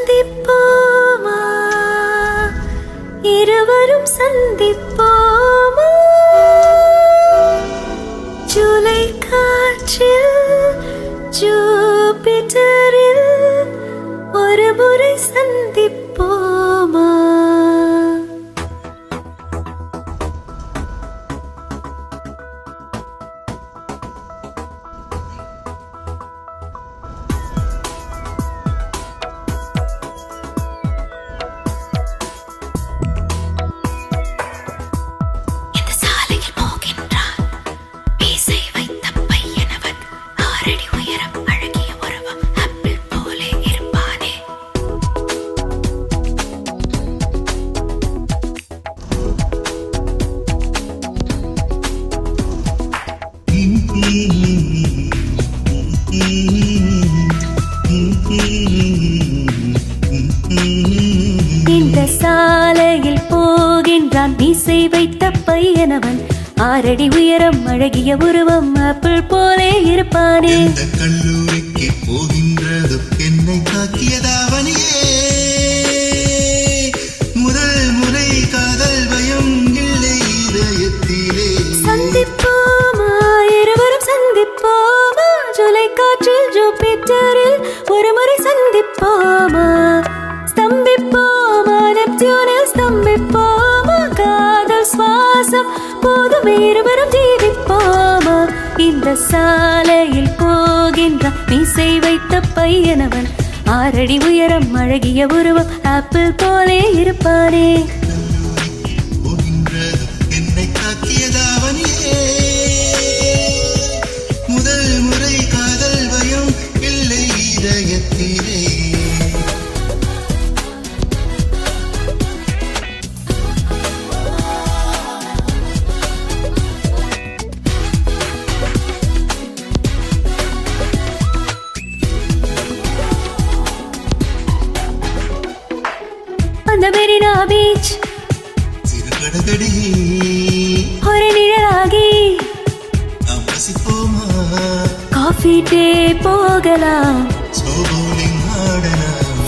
சந்திப்போமா இருவரும் சந்திப்போமா ஜூலை காற்றில் ஜூபிட்டரில் ஒரு முறை சந்திப்போமா இந்த சாலையில் போகின்றான் மீசை வைத்த பையனவன் ஆறடி உயரம் அழகிய உருவம் ஆப்பிள் போலே இருப்பானே கல்லூரிக்கு போகின்றது என்னை தாக்கியதாவனியே முதல் முறை காதல் பயம் இல்லை இதயத்திலே சந்திப்போமா இருவரும் சந்திப்போமா ஜூலை காற்றில் ஜூபிட்டரில் ஒரு முறை சந்திப்போமா ஸ்தம்பிப்போமா நெப்டியூனில் ஸ்தம்பிப்போமா காதல் சுவாசம் போதுமே இருவரும் ஜீவிப்போமா இந்த சாலையில் போகின்ற மீசை வைத்த பையனவன் ஆறடி உயரம் அழகிய உருவம் ஆப்பிள் போலே இருப்பானே என்னை தாக்கியதாவனியே முதல் முறை காதல் பயம் இல்லை இதயத்திலே அந்த மெரினா பீச் ஒரு நிழலாகி காஃபி டே போகலாம்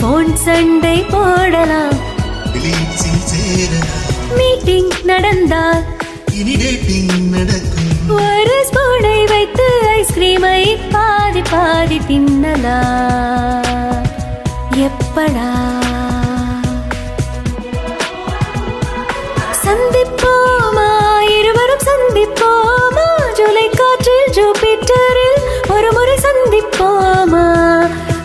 போன் சண்டை போடலாம் மீட்டிங் நடந்தால் ஒரு ஸ்பூனை வைத்து ஐஸ்கிரீமை பாதி பாதி தின்னலாம் எப்படா சந்திப்போமா இருவரும் சந்திப்போமா ஜூலை காற்றில் ஜூபிட்டரில் ஒரு முறை சந்திப்போமா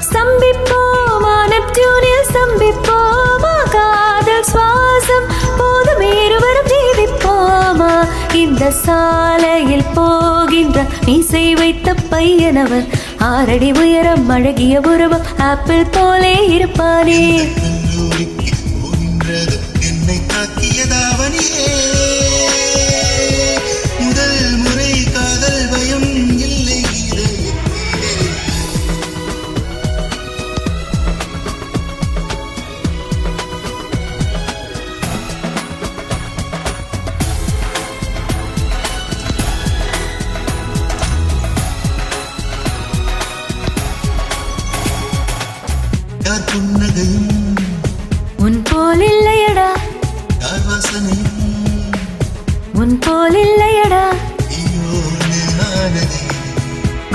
ஸ்தம்பிப்போமா நெப்டியூனில் ஸ்தம்பிப்போமா காதல் சுவாசம் போதுமே இருவரும் ஜீவிப்போமா இந்த சாலையில் போகின்ற மீசை வைத்த பையனவன் ஆறடி உயரம் அழகிய உருவம் ஆப்பிள் போலே இருப்பானே என்னை தாக்கியதாவனியே முதல் முறை காதல் பயம் இல்லை இதயத்திலே யார் புன்னகையும் உன் போல் இல்லையடா உன் போல் இல்லையடா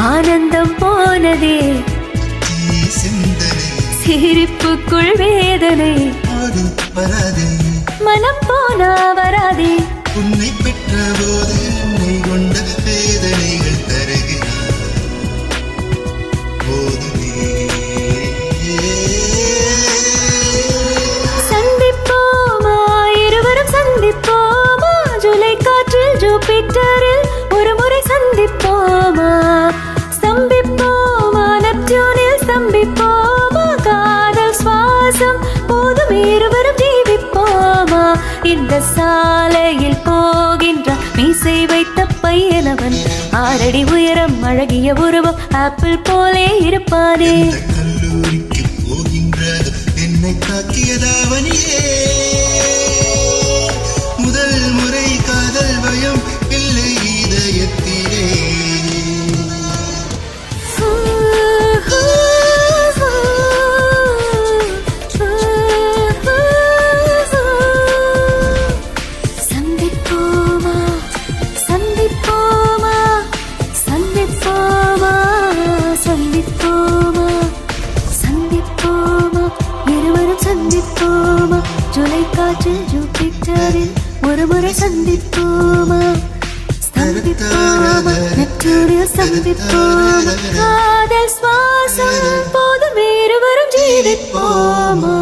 ஆனந்தம் போனதே சிரிப்புக்குள் வேதனை மனம் போனா வராதே உன்னை பெற்ற போது என்னை கொண்ட வேதனைகள் தருகிறார் போதுமே சந்திப்போமா இருவரும் சந்திப்போமா ஜூலை காற்றில் ஜூபிட்டரில் ஒரு முறை சந்திப்போமா ஸ்தம்பிப்போமா நெப்டியூனில் ஸ்தம்பிப்போமா காதல் சுவாசம் போதும் இருவரும் ஜீவிப்போமா இந்த சாலையில் போகின்ற மீசை வைத்த பையனவன் ஆறடி உயரம் அழகிய உருவம் ஆப்பிள் போலே இருப்பானே கல்லூரிக்கு போகின்றது என்னை தாக்கியதாவனியே முதல் முறை காதல் பயம் இல்லை இதயத்திலே சந்திப்போமா ஜூலை காற்று ஜூபிட்டரில் ஒரு முறை சந்திப்போமா சந்திப்போமா நெப்டியூனில் சந்திப்போமா காதல் சுவாசம் போதும் இருவரும் ஜீவிப்போமா